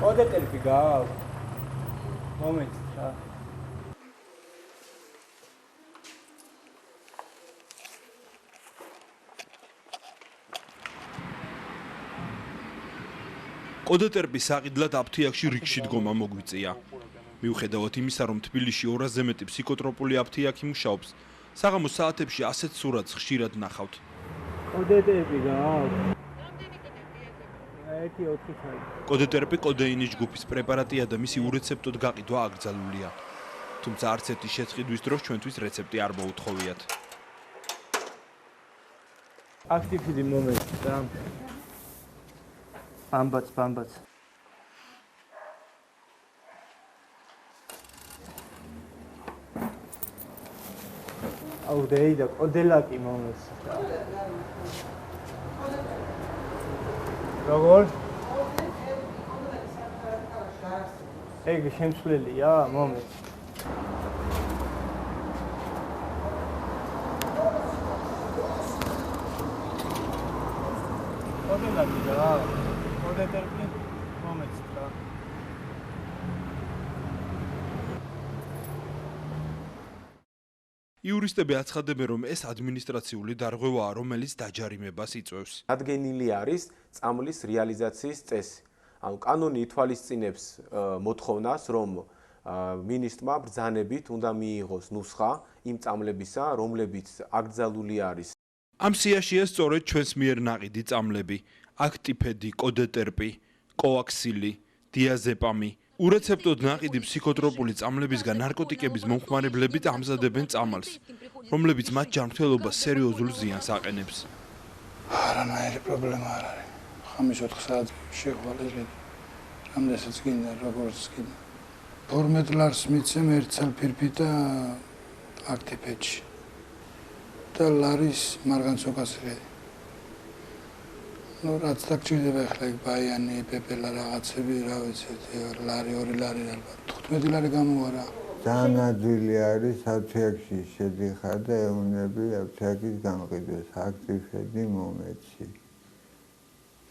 კოდეტები გააქვს. მომენტ რა. კოდეტერპი საყიდლად აფთიაქში რიგში დგომა მოგვიწია. მიუხედავად იმისა, რომ თბილისში 200-ზე მეტი ფსიქოტროპული აფთიაქი მუშაობს, საღამოს საათებში ასეთ სურათს ხშირად ნახავთ. კოდეტები გააქვს. ერთი 4 საათი. კოდეტერპი კოდეინის ჯგუფის პრეპარატია და მისი ურეცეპტოდ გაყიდვა აკრძალულია. თუმცა არც ერთი შეწყიდვის დროს ჩვენთვის რეცეპტი არ მოუთხოვიათ. აქტივი მომენტი რა. Bambats. აუ დეიდა კოდელაკი მომეს. როგორ? ეგ შემცვლელია მომეს. კოდელაკი რა. კოდეტერპი მომეც რა. იურისტები აცხადებენ, რომ ეს ადმინისტრაციული დარღვევაა, რომელიც დაჯარიმებას იწვევს. Ადგენილი არის წამლის რეალიზაციის წესი. ანუ კანონი ითვალისწინებს მოთხოვნას, რომ მინისტრმა ბრძანებით უნდა მიიღოს ნუსხა იმ წამლებისა, რომლებიც აკრძალული არის. ამ სიაშია სწორედ ჩვენს მიერ ნაყიდი წამლები: აქტიფედი, კოდეტერპი, კოაქსილი, დიაზეპამი. ურეცეპტოდ ნაყიდი ფსიქოტროპული წამლებისგან ნარკოტიკების მომხმარებლები ამზადებენ წამალს, რომლებიც მათ ჯანმრთელობას სერიოზულ ზიანს აყენებს. არანაირი პრობლემა არ არის. 5-4 საათი შეხვალეთ. რამდენსაც გინდა, როგორც გინდა. 12 ლარს მიცემ ერთ ცალფირფი და აქტიფეთში. და ლარის მარგანცოკასრე. Ну, რაც დაგჭირდება ახლა ბაიანი, პეპელა რაღაცები, რა ვიცით, ლარი 2 ლარი ალბათ. 15 ლარი გამოვარა. ძალიან ადვილი არის აფთიაქში შედიხარ და ეუნები აფთიაქის გამყიდვას აქტიფედი მომეცი.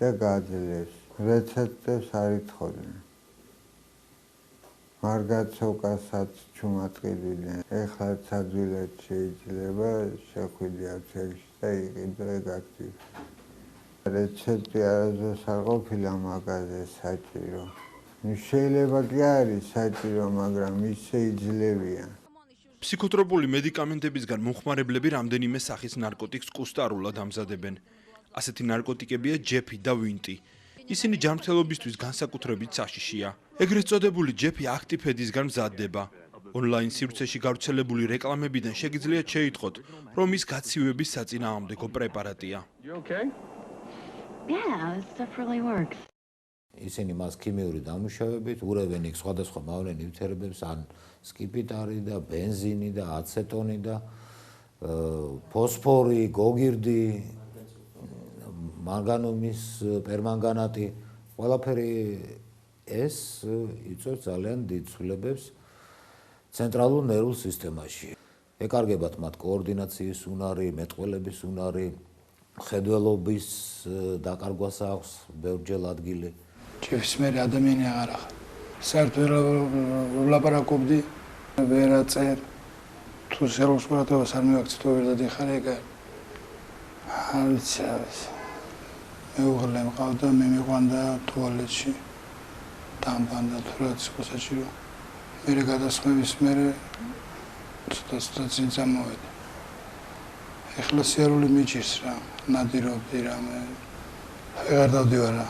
და გაძლევს. რეცეპტებს არ ითხოვდნენ. მარგაცოკასაც ჩუმატყიდვდნენ. ეხლა საძვილად შეიძლება შეხვიდე აფთიაქში და იყიდე აქტიფი. რეცეპტი არასდროს არ ყოფილა მაგაზე საჭირო. შეიძლება კი არის საჭირო, მაგრამ ისე იძლევიან. ფსიქოტროპული მედიკამენტებისგან მომხმარებლები რამდენიმე სახის ნარკოტიკს კუსტარულად ამზადებენ. ასეთი ნარკოტიკებია ჯეფი და ვინტი. ისინი ჯანმრთელობისთვის განსაკუთრებით საშიშია. ეგრეთ წოდებული ჯეფი აქტიფედისგან მზადდება. ონლაინ სივრცეში გავრცელებული რეკლამებიდან შეგიძლიათ შეიტყოთ, რომ ის გაცივების საწინააღმდეგო პრეპარატია. Yeah, this stuff really works. ისინი მას ქიმიური დამუშავებით ურევენ იქ სხვადასხვა მავნე ნივთიერებებს, ან სკიპიტარი და ბენზინი და აცეტონი და ფოსფორი, გოგირდი, მანგანუმის პერმანგანატი, ყველაფერი ეს იწვევს ძალიან დიდ ცვლილებებს ცენტრალურ ნერვულ სისტემაში. ეკარგებათ მათ კოორდინაციის უნარი, მეტყველების უნარი, ხედველობის დაკარგვას აქვს ბევრჯერ ადგილი. ჯეფის მერე ადამიანი აღარ ახარ. საერთოდ ვლაპარაკობდი, ვერ აწერ. თუ სეროს ყურადღებას არ მივაქცევ, თუ ვერ დადიხარ ეგა. არ ვიცი. მეუღლე მყავდა, მე მიყვანდა ტუალეტში. დამბანდა თუ რაც მოსაჭირო. მერე გადასხმების მერე ცოტა წინ წამოვედი. ეხლა სიარული მიჭირს რა, ნადირობდი რამე. ვეღარ დავდივარ რა.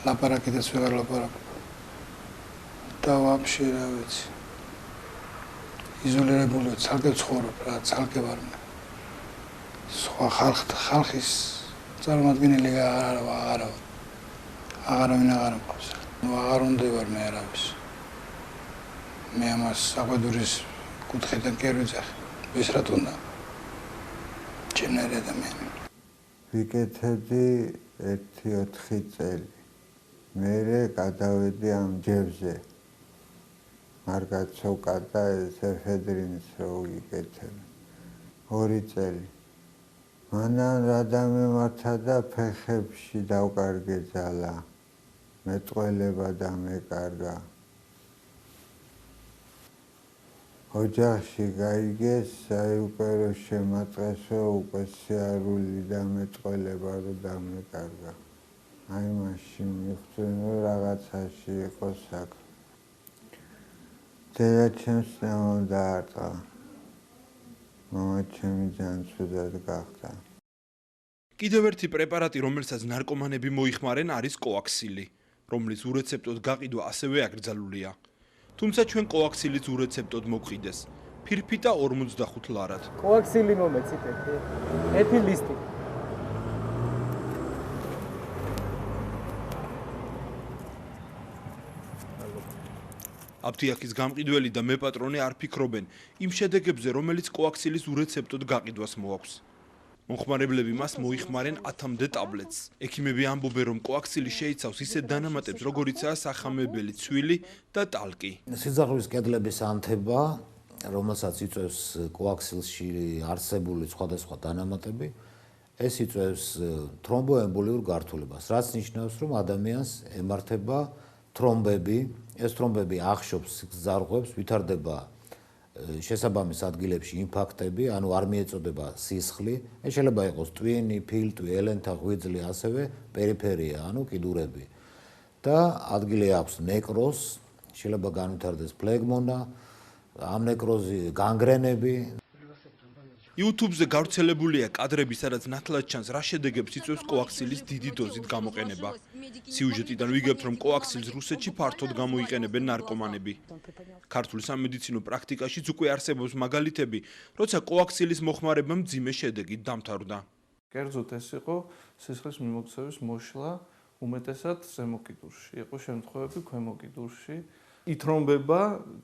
ლაპარაკიდაც ვეღარ ლაპარაკობ. და ვაფშე რა ვიცი. იზოლირებული ცალკე ცხოვრობ რა, ცალკე ვარ მე. სხვა ხალხის წარმომადგენელი აღარავინ აღარ მყავს. აღარ უნდა ვარ მე არავის. მე ამას საყვედურის კუთხიდან კი არ ვიძახი. ვის რა თუნდა. Genere ადამიანი. ვიკეთებდი 1-4 წელი. მერე გადავედი ამ ჯებზე. მარგაცოკა და ეფედრინს რო ვიკეთებ. 2 წელი. მანან რა დამემართა და ფეხებში დავკარგე ძალა. მეწყვილება დამეკარგა. ოჯახში გაიგეს, უკვე რომ შემაწყესო, უკვე სიარული და მეწყვილება რომ დამეკარგა. აი მაშინ მივხვდი, რომ რაღაცაში იყო საქმე. დედა ჩემს ნამო დაარტყა. მამა ჩემი ძალიან ცუდად გახდა. კიდევ ერთი პრეპარატი, რომელსაც ნარკომანები მოიხმარენ, არის კოაქსილი, რომლის ურეცეპტოდ გაყიდვა ასევე აკრძალულია. თუმცა ჩვენ კოაქსილის ურეცეპტოდ მოგყიდეს ფირფიტა 45 ლარად. კოაქსილი მომეცით ეთილისტი. აფთიაქის გამყიდველი და მეპატრონე არ ფიქრობენ იმ შედეგებზე, რომელიც კოაქსილის ურეცეპტოდ გაყიდვას მოაქვს. მომხმარებლები მას მოიხმარენ 10-მდე ტაბლეტს. ექიმები ამბობენ, რომ კოაქსილი შეიცავს ისეთ დანამატებს, როგორიცაა სახამებელი, ცვილი და ტალკი. სიძახვის კედლების ანთება, რომელსაც იწვევს კოაქსილში არსებული სხვადასხვა დანამატები, ეს იწვევს თრომბოემბოლიურ გართულებას, რაც ნიშნავს, რომ ადამიანს ემართება თრომბები, ეს თრომბები ახშობს ზარღვებს, ვითარდება შესაბამის ადგილებში ინფარქტები, ანუ არ მიეწოდება სისხლი, ეს შეიძლება იყოს ტვინი, ფილტვი, ელენთა, ღვიძლი, ასევე პერიფერია, ანუ კიდურები. და ადგილი აქვს ნეკროზს, შეიძლება განვითარდეს ფლეგმონა, ამ ნეკროზი განგრენები. YouTube-ზე გავრცელებულია კადრები, სადაც ნათლად ჩანს, რა შედეგებს იწვევს კოაქსილის დიდი დოზით გამოყენება. სიუჟეტიდან ვიგებთ, რომ კოაქსილს რუსეთში ფართოდ გამოიყენებენ ნარკომანები. ქართულ სამედიცინო პრაქტიკაშიც უკვე არსებობს მაგალითები, როცა კოაქსილის მოხმარებამ მძიმე შედეგით დამთავრდა. კერძოდ ეს იყო სისხლის მიმოქცევის მოშლა უმეტესად ზემო კიდურში, იყო შემთხვევები ქვემო კიდურში. ითრომბება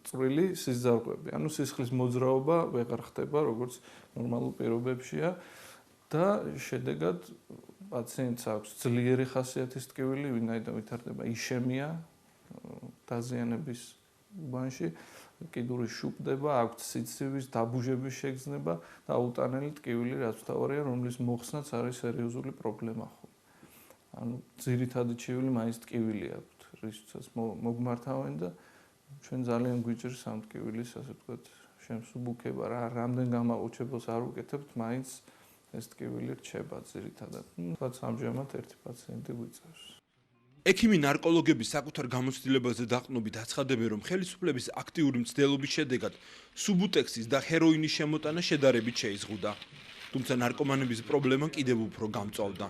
წვრილი სისხლძარღვები, ანუ სისხლის მოძრაობა ვეღარ ხდება, როგორც ნორმალურ პირობებშია და შედეგად პაციენტს აქვს ძლიერი ხასიათის ტკივილი, ვინაიდან ვითარდება იშემია დაზიანების უბანში, კიდური შუპდება, აქვს სიცივის, დაბუჟების შეგრძნება და აუტანელი ტკივილი, რაც თავარია, რომლის მოხსნაც არის სერიოზული პრობლემა ხო. ანუ ძირითადი ჩივილი მაინც ტკივილი აქვს, რისაც მოგმართავენ და ჩვენ ძალიან გვიჭირს ამ ტკივილის, ასე ვთქვათ, შემსუბუქება რა, რამდენ გამაუჩებელს არ უკეთებთ, მაინც ეს ტკივილი რჩება ძირითადად. თქვათ ამჟამად ერთი პაციენტი გვიწევს. ექიმი ნარკოლოგები საკუთარ გამოცდილებაზე დაყრდნობით აცხადებენ, რომ ხელისუფლების აქტიური მცდელობის შედეგად სუბუტექსის და ჰეროინის შემოტანა შედარებით შეიზღუდა. თუმცა ნარკომანების პრობლემა კიდევ უფრო გამწვავდა.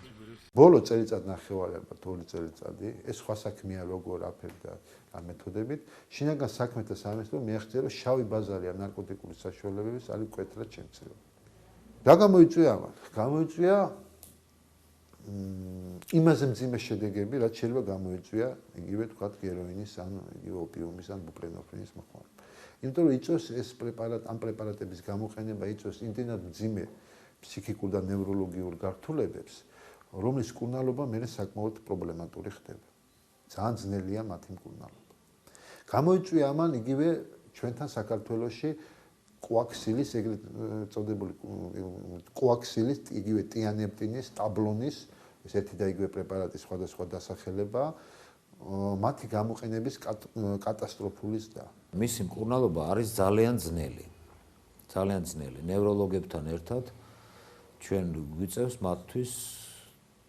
ბოლო წელიწად ნახევარება, 2 წელიწადი, ეს სხვა საქმეა როგორ აფერთ და ამ მეთოდებით. შინაგან საქმეთა სამინისტრო მიაღწია, რომ შავი ბაზარი ამ ნარკოტიკული საშუალებების არის მკვეთრად შემცირება. რა გამოიწვია ამან? გამოიწვია იმაზე მძიმე შედეგები, რაც შეიძლება გამოიწვია იგივე თქვათ გეროინის ან იგივე ოპიუმის ან ბუპრენოფრინის მოხმარება. იმიტომ რომ იწვევს ეს ამ პრეპარატების გამოყენება იწვევს იმდენად მძიმე ფსიქიკურ და ნევროლოგიურ გართულებებს, რომლის მკურნალობა მე საკმაოდ პრობლემატური ხდება. ძალიან ძნელია მათი მკურნალობა. გამოიწვია ამან იგივე ჩვენთან საქართველოში კოაქსილის, ეგრეთ წოდებული კოაქსილის, იგივე ტიანეპტინის, ტაბლონის, ეს ერთი და იგივე პრეპარატის სხვადასხვა დასახელება, მათი გამოყენების კატასტროფული ზრდა. მისი მკურნალობა არის ძალიან ძნელი. ძალიან ძნელი. ნევროლოგებთან ერთად ჩვენ გვიწევს მათთვის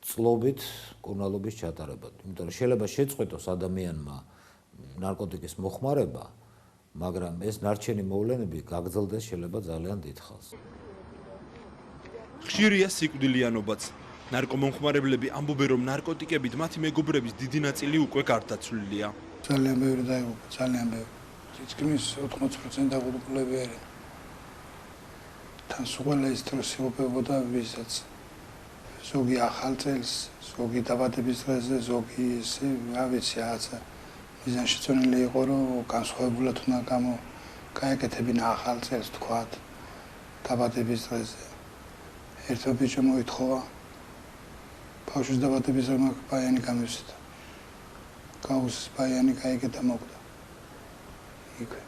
წლობით მკურნალობის ჩატარება. იმიტომ რომ შეიძლება შეწყვეტოს ადამიანმა ნარკოტიკის მოხმარება, მაგრამ ეს ნარჩენი მოვლენები გაგრძელდეს შეიძლება ძალიან დიდხანს. ხშირია სიკვდილიანობაც. ნარკომომხმარებლები ამბობენ, რომ ნარკოტიკებით მათი მეგობრების დიდი ნაწილი უკვე გარდაცვლილია. ძალიან ბევრი დაიღუპა, ძალიან ბევრი. თითქმის 80% დაღუპულები არიან. თან სულ ის დროს იღუპებოდა ვისაც ზოგი ახალ წელს, ზოგი დაბადების დღეზე, ზოგი ესე, რა ვიცი, რაღაცა მიზანშეწონილი იყო, რომ განსხვავებულად უნდა გაეკეთებინა ახალ წელს, თქვათ, დაბადების დღეზე. ერთმა ბიჭმა მოითხოვა ბავშვის დაბადების დღე ბაიანი გამივსიტა. გაუსის ბაიანი გაიგეთა მოკდა. იქვე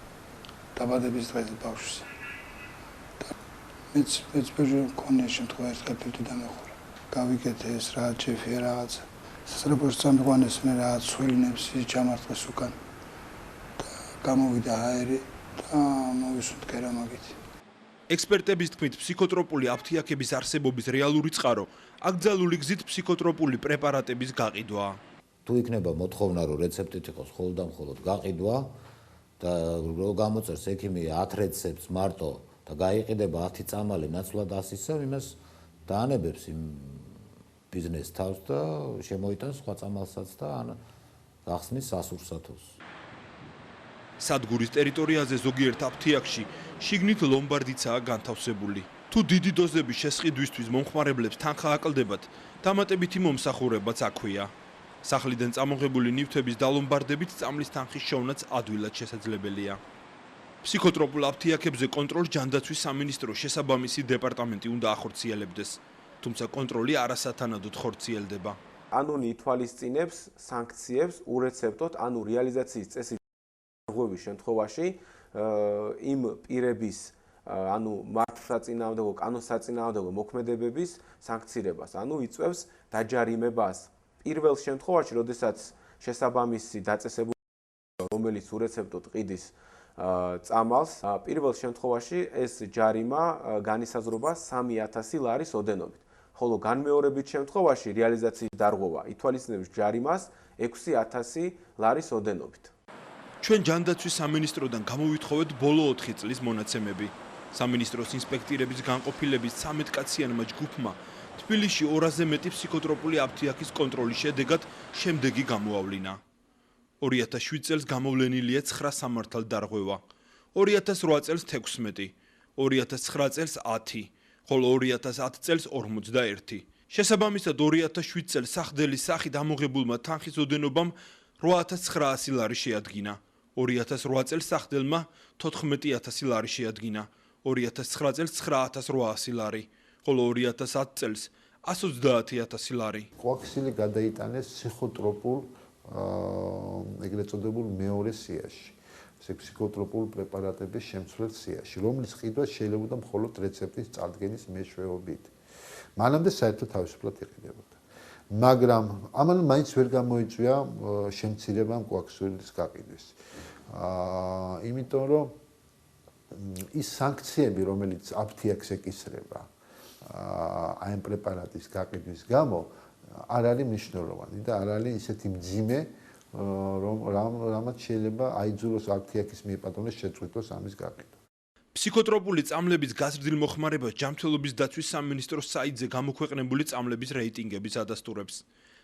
დაბადების დღეზე ბავშვს. მეც ბიჭი მქონია შემთხვევა ერთ კაფეში დამეხურა. გავიგეთ ეს რა ჩეფია რაღაცა. სასწრაფოს წამყვანეს მე რაღაც ცვლინებს ჩამართეს უკან და გამოვიდა აერი და მოვისუნთ კერამაგით. ექსპერტების თქმით, ფსიქოტროპული აფთიაქების არსებობის რეალური წყარო აკრძალული გზით ფსიქოტროპული პრეპარატების გაყიდვაა. თუ იქნება მოთხოვნა, რომ რეცეპტით იყოს მხოლოდ და მხოლოდ გაყიდვა და რო გამოწერს ექიმი 10 რეცეპტს მარტო და გაიყიდება 10 წამალი ნაცვლად ასისავ, იმას დაანებებს იმ ბიზნეს თავს და შემოიტანს სხვა წამალსაც და ან გახსნის სასურსათოს. სადგურის ტერიტორიაზე ზოგიერთ აფთიაქში შიგნით ლომბარდიცაა განთავსებული. თუ დიდი დოზების შესყიდვისთვის მომხმარებლებს თანხა აკლდებათ, დამატებითი მომსახურებაც აქვეა. სახლიდან წამოღებული ნივთების დალომბარდებით წამლის თანხის შევნაც ადვილად შესაძლებელია. ფსიქოტროპულ აფთიაქებზე კონტროლს ჯანდაცვის სამინისტროს შესაბამისი დეპარტამენტი უნდა ახორციელებდეს, თუმცა კონტროლი არასათანადოდ ხორციელდება. კანონი ითვალისწინებს სანქციებს ურეცეპტოდ, ანუ რეალიზაციის წესით დარღვევის შემთხვევაში იმ პირების ანუ მართლსაწინააღმდეგო, კანონსაწინააღმდეგო მოქმედებების სანქცირებას, ანუ იწვევს დაჯარიმებას. პირველ შემთხვევაში, როდესაც შესაბამისი დაწესებული რომელიც ურეცეპტოდ ყიდის წამალს, პირველ შემთხვევაში ეს ჯარიმა განისაზღვრება 3000 ლარის ოდენობით. ხოლო განმეორებით შემთხვევაში რეალიზაციის დარღვევა ითვალისწინებს ჯარიმას 6000 ლარის ოდენობით. ჩვენ ჯანდაცვის სამინისტროდან გამოვითხოვეთ ბოლო 4 წლის მონაცემები. სამინისტროს ინსპექტირების განყოფილების 13 კაციანმა ჯგუფმა თბილისში 200-ზე მეტი ფსიქოტროპული აფთიაქის კონტროლის შედეგად შემდეგი გამოავლინა. 2007 წელს გამოვლენილია 9 სამართალ დარღვევა, 2008 წელს 16, 2009 წელს 10, ხოლო 2010 წელს 41. შესაბამისად 2007 წელს სახდელის სახით ამოღებულმა თანხის ოდენობამ 8900 ლარი შეადგინა, 2008 წელს სახდელმა 14000 ლარი შეადგინა, 2009 წელს 9800 ლარი, ხოლო 2010 წელს 130000 ლარი. კოაქსილი გადაიტანეს ფსიქოტროპულ ეგრეთ წოდებულ მეორე სიაში, ფსიქოტროპულ პრეპარატების შემცვლელ სიაში, რომლის ყიდვა შეიძლება მხოლოდ რეცეპტის წარდგენის მეშვეობით. მანამდე საერთოდ თავისუფლად იყიდებოდა. მაგრამ ამან მაინც ვერ გამოიწვია შემცირება კოაქსილის გაყიდვის. იმიტომ რომ ის სანქციები, რომელიც აფთიაქს ეკისრება აი ამ პრეპარატის გაყიდვის გამო არ არის მნიშვნელოვანი და არ არის ისეთი მძიმე, რამაც შეიძლება აიძულოს აფთიაქის მიეპატრონოს შეწყვიტოს ამის გაყიდვა. ფსიქოტროპული წამლების გაზრდილ მოხმარებას ჯანმრთელობის დაცვის სამინისტროს საიტზე გამოქვეყნებული წამლების რეიტინგების ადასტურებს.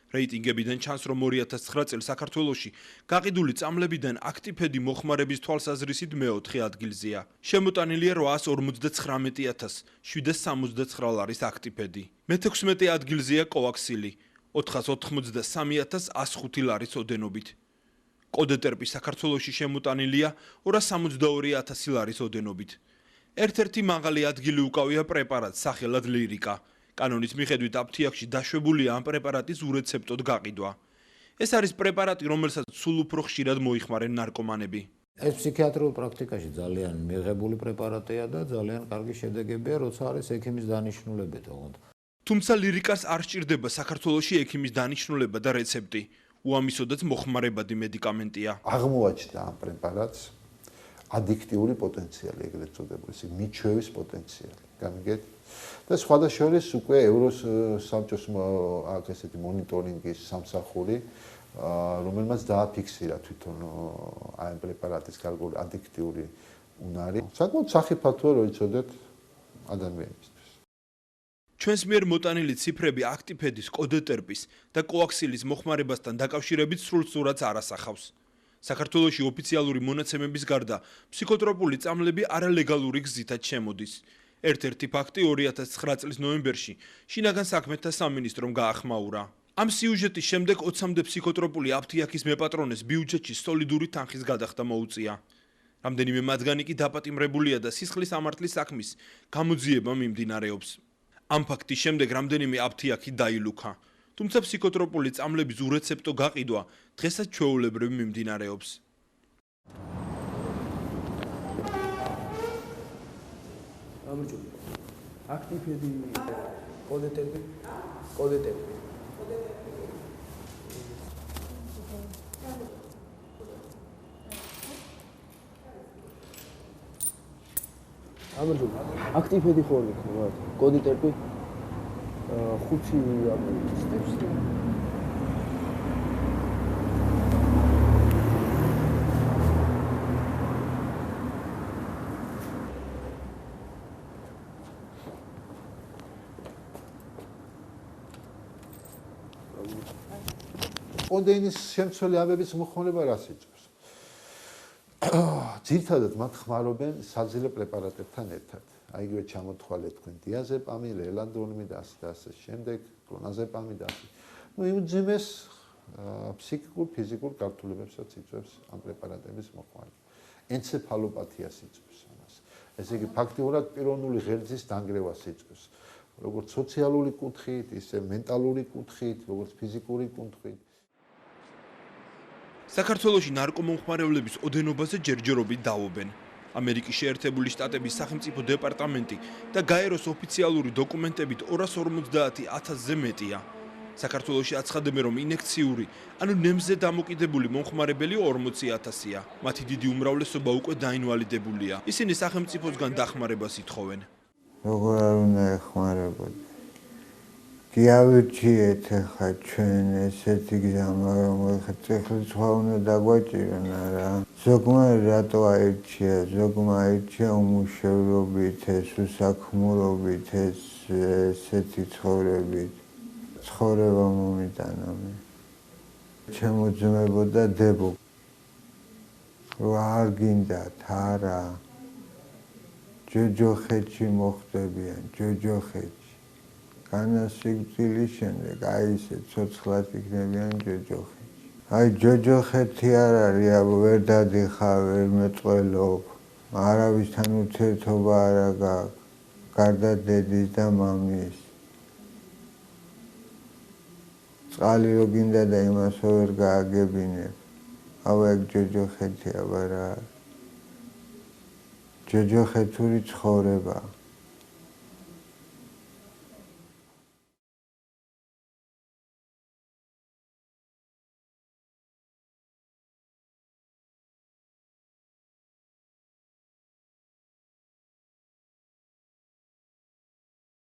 რეიტინგებიდან ჩანს, რომ 2009 წელს საქართველოში გაყიდული წამლებიდან აქტიფედი მოხმარების თვალსაზრისით მე-4 ადგილზეა. შემოტანილია 819,769 ლარის აქტიფედი. მე-16 ადგილზეა კოაქსილი 483,105 ლარის ოდენობით. კოდეტერპი საქართველოში შემოტანილია 262,000 ლარის ოდენობით. ერთ-ერთი მაღალი ადგილი უკავია პრეპარატს სახელად ლირიკა. კანონის მიხედვით აფთიაქში დაშვებულია ამ პრეპარატის ურეცეპტოდ გაყიდვა. ეს არის პრეპარატი, რომელსაც სულ უფრო ხშირად მოიხმარენ ნარკომანები. ეს ფსიქიატრიულ პრაქტიკაში ძალიან მიღებული პრეპარატია და ძალიან კარგი შედეგებია, როცა არის ექიმის დანიშნულებით, ოღონდ. თუმცა ლირიკას არ სჭირდება საქართველოში ექიმის დანიშნულება და რეცეპტი. უამისოდაც მოხმარებადი მედიკამენტია. აღმოაჩნდა ამ პრეპარატს ადიქტიური პოტენციალი, ეგრეთ წოდებული, ისე მიჩვევის პოტენციალი. გამიგეთ? და სხვადასხვა უკვე ევროსაბჭოს აქ ესეთი მონიტორინგის სამსახური, რომელმაც დააფიქსირა თვითონ აი ამ პრეპარატის გარკვეული ადიქტიური უნარი. საკმაოდ სახიფათოა, რომ იცოდეთ ადამიანისთვის. ჩვენს მიერ მოტანილი ციფრები აქტიფედის, კოდეტერპის და კოაქსილის მოხმარებასთან დაკავშირებით სრულ სურათს არ ასახავს. საქართველოში ოფიციალური მონაცემების გარდა ფსიქოტროპული წამლები არალეგალური გზითაც შემოდის. ერთ-ერთი ფაქტი 2009 წლის ნოემბერში შინაგან საქმეთა სამინისტრომ გაახმაურა. ამ სიუჟეტის შემდეგ 20-მდე ფსიქოტროპული აფთიაქის მეპატრონეს ბიუჯეტში სოლიდური თანხის გადახდა მოუწია. რამდენიმე მათგანი კი დაპატიმრებულია და სისხლის ამართლის საქმის გამოძიება მიმდინარეობს. ამ ფაქტის შემდეგ რამდენიმე აფთიაქი დაილუქა. თუმცა ფსიქოტროპული წამლების ურეცეპტო გაყიდვა დღესაც ჩვეულებრივ მიმდინარეობს. გამარჯობა. აქტიფედი კოდეტერპი. გამარჯობა. აქტივები ხორდი ხო? კოდი ტერპი 5 სტეპს. კოდეინის შემცველი ამბების მოხმარება რას იწვევს? ძირითადად მათ ხმარობენ საძილე პრეპარატებთან ერთად. აი იგივე ჩამოთვალეთ თქვენ დიაზეპამი, ლელანდრონი და ასე შემდეგ, კლონაზეპამი და ასე. ნუ იმძიმეს ფსიქიკურ, ფიზიკურ გართულებებსაც იწვევს ამ პრეპარატების მოხმარება. ენცეფალოპათიას იწვევს ამას. ესე იგი ფაქტიურად პიროვნული ღერძის დანგრევას იწვევს. როგორც სოციალური კუთხით, ისე მენტალური კუთხით, როგორც ფიზიკური კუთხით. საქართველოში ნარკომომხმარებლების ოდენობაზე ჯერჯერობით დაობენ. ამერიკის შეერთებული შტატების სახელმწიფო დეპარტამენტი და გაეროს ოფიციალური დოკუმენტებით 250,000-ზე მეტია. საქართველოში აცხადებენ, რომ ინექციური, ანუ ნემზე დამოკიდებული მომხმარებელი 40,000-ია. მათი დიდი უმრავლესობა უკვე დაინვალიდებულია. ისინი სახელმწიფოსგან დახმარებას ითხოვენ. როგორ არ უნდა ეხმარებოდი? გიავირჩიეთ ახლა ჩვენ ესეთი გზამა, რომ ახლა წეხლი სხვა უნდა დაგვაჭირონ რა. ზოგმა რატო აირჩია? ზოგმა აირჩია უმუშევრობით, ეს უსაქმურობით, ესეთი ცხოვრებით. ცხოვრება მომიტანა მე. ჩემო ძმებო და დებო. რო არ გინდათ, არა. ჯოჯოხეთში მოხვდებიან, ჯოჯოხეთში. განასიგრძილის შემდეგ, აი ესე ცოცხლად იქნებიან ჯოჯოხეთში. აი ჯოჯოხეთი არ არის, აბა ვერ დადიხარ, ვერ მეწყველობ, არავისთან ურთიერთობა არ აქვს, გარდა დედის და მამის. წყალი რო გინდა და იმასო ვერ გააგებინებ. აბა ეგ ჯოჯოხეთი აბა რა. ჯოჯოხეთური ცხოვრება.